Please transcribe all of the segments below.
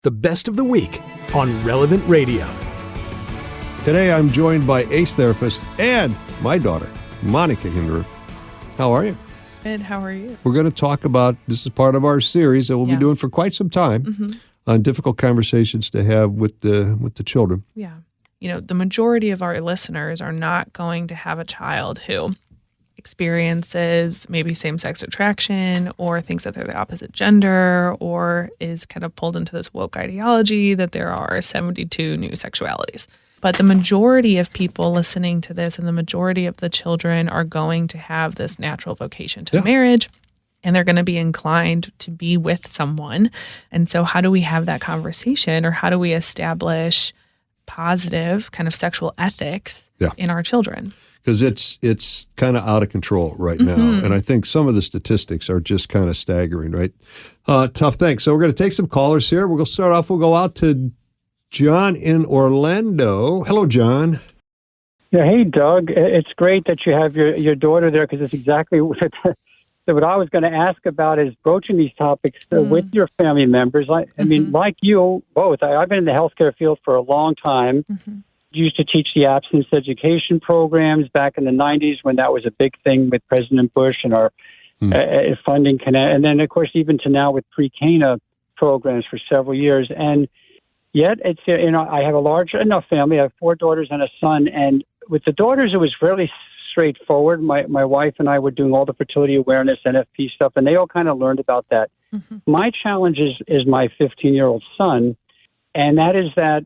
The best of the week on Relevant Radio. Today I'm joined by ACE therapist and my daughter, Monica Hinderer. How are you? Good. How are you? We're going to talk about, this is part of our series that we'll be doing for quite some time, on difficult conversations to have with the children. Yeah. You know, the majority of our listeners are not going to have a child who experiences maybe same-sex attraction or thinks that they're the opposite gender or is kind of pulled into this woke ideology that there are 72 new sexualities. But the majority of people listening to this and the majority of the children are going to have this natural vocation to marriage, and they're going to be inclined to be with someone. And so how do we have that conversation, or how do we establish positive kind of sexual ethics in our children? Because it's kind of out of control right now. And I think some of the statistics are just kind of staggering, right? Tough thing. So we're going to take some callers here. We'll start off, we'll go out to John in Orlando. Hello, John. Yeah, hey, Doug. It's great that you have your daughter there, because it's exactly what I was going to ask about, is broaching these topics with your family members. I mean, like you both, I've been in the healthcare field for a long time. Used to teach the abstinence education programs back in the 90s when that was a big thing with President Bush and our funding. And then, of course, even to now with pre-Cana programs for several years. And yet, it's, I have a large enough family. I have 4 daughters and a son. And with the daughters, it was fairly straightforward. My wife and I were doing all the fertility awareness, NFP stuff, and they all kind of learned about that. My challenge is my 15-year-old son, and that is that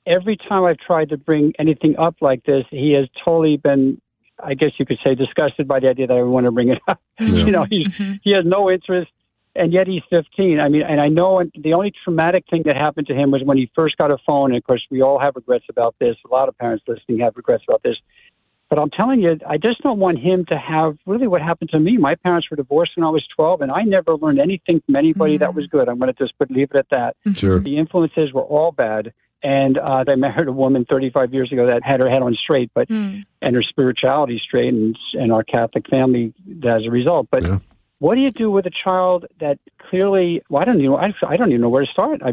every time I've tried to bring anything up like this, he has totally been, I guess you could say, disgusted by the idea that I want to bring it up. He has no interest, and yet he's 15. I mean, and I know the only traumatic thing that happened to him was when he first got a phone. And of course, we all have regrets about this. A lot of parents listening have regrets about this. But I'm telling you, I just don't want him to have really what happened to me. My parents were divorced when I was 12, and I never learned anything from anybody that was good. I'm going to just leave it at that. Sure. The influences were all bad. And they married a woman 35 years ago that had her head on straight, but and her spirituality straight, and our Catholic family as a result. But what do you do with a child that clearly? Well, I don't even know where to start. I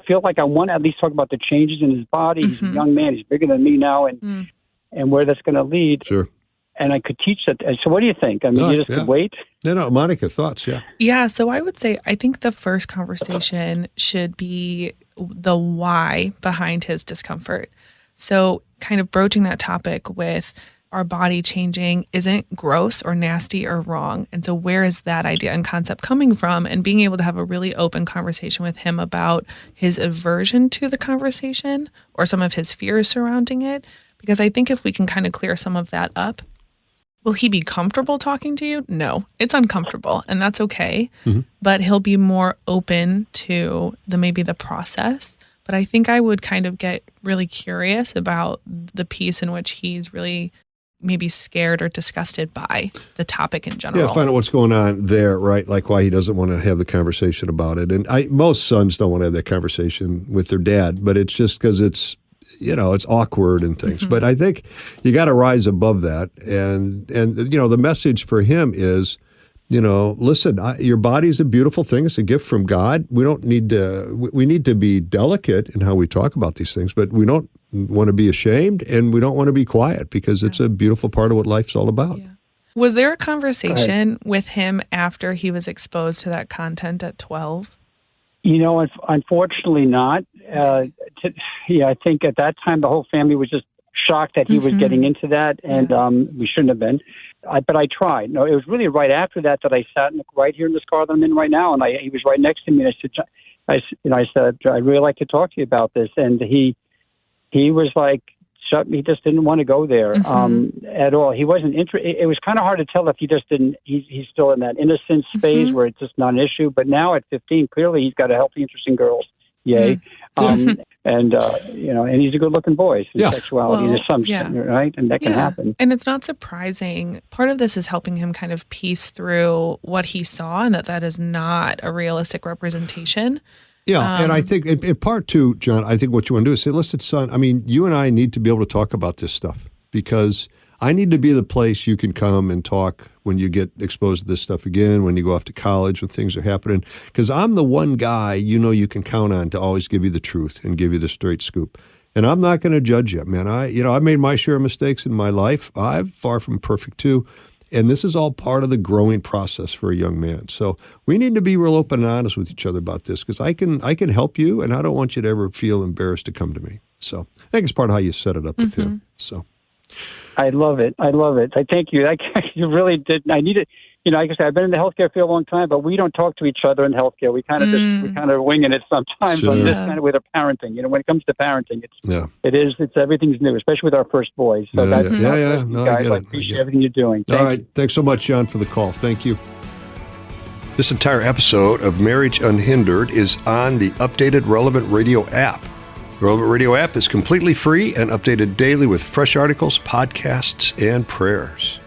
feel like I want to at least talk about the changes in his body. He's a young man. He's bigger than me now, and where that's going to lead. Sure. And I could teach that. So what do you think? I mean, you just could wait? No, Monica, thoughts? Yeah, so I would say I think the first conversation should be the why behind his discomfort. So kind of broaching that topic with our body changing isn't gross or nasty or wrong. And so where is that idea and concept coming from? And being able to have a really open conversation with him about his aversion to the conversation or some of his fears surrounding it. Because I think if we can kind of clear some of that up, will he be comfortable talking to you? No, it's uncomfortable, and that's okay. But he'll be more open to maybe the process. But I think I would kind of get really curious about the piece in which he's really maybe scared or disgusted by the topic in general. Yeah, find out what's going on there, right? Like why he doesn't want to have the conversation about it. And most sons don't want to have that conversation with their dad, but it's just because it's awkward and things. But I think you got to rise above that. And the message for him is, listen, your body's a beautiful thing. It's a gift from God. We don't need to, we need to be delicate in how we talk about these things, but we don't want to be ashamed, and we don't want to be quiet, because it's a beautiful part of what life's all about. Yeah. Was there a conversation with him after he was exposed to that content at 12? Unfortunately not. I think at that time the whole family was just shocked that he was getting into that, and we shouldn't have been. But I tried. No, it was really right after that I sat right here in this car that I'm in right now, and he was right next to me. And I said, I'd really like to talk to you about this, and he was like, he just didn't want to go there at all. He wasn't interested. It was kind of hard to tell if he just didn't. He's still in that innocence phase where it's just not an issue. But now at 15, clearly he's got a healthy interest in girls. Yay. And he's a good-looking boy. His sexuality is something, right? And that can happen. And it's not surprising. Part of this is helping him kind of piece through what he saw, and that is not a realistic representation. Yeah, and I think in part two, John, I think what you want to do is say, listen, son, I mean, you and I need to be able to talk about this stuff, because I need to be the place you can come and talk when you get exposed to this stuff again, when you go off to college, when things are happening. Because I'm the one guy you can count on to always give you the truth and give you the straight scoop. And I'm not going to judge you, man. I made my share of mistakes in my life. I'm far from perfect too. And this is all part of the growing process for a young man. So we need to be real open and honest with each other about this, because I can help you, and I don't want you to ever feel embarrassed to come to me. So I think it's part of how you set it up with him. So I love it. I thank you. You really did. I need it. Like I said, I've been in the healthcare field a long time, but we don't talk to each other in healthcare. We kind of winging it sometimes. Sure. On this kind of with our parenting. When it comes to parenting, it's everything's new, especially with our first boys. So No, guys, I appreciate everything you're doing. All right. Thanks so much, John, for the call. Thank you. This entire episode of Marriage Unhindered is on the updated Relevant Radio app. The Relevant Radio app is completely free and updated daily with fresh articles, podcasts, and prayers.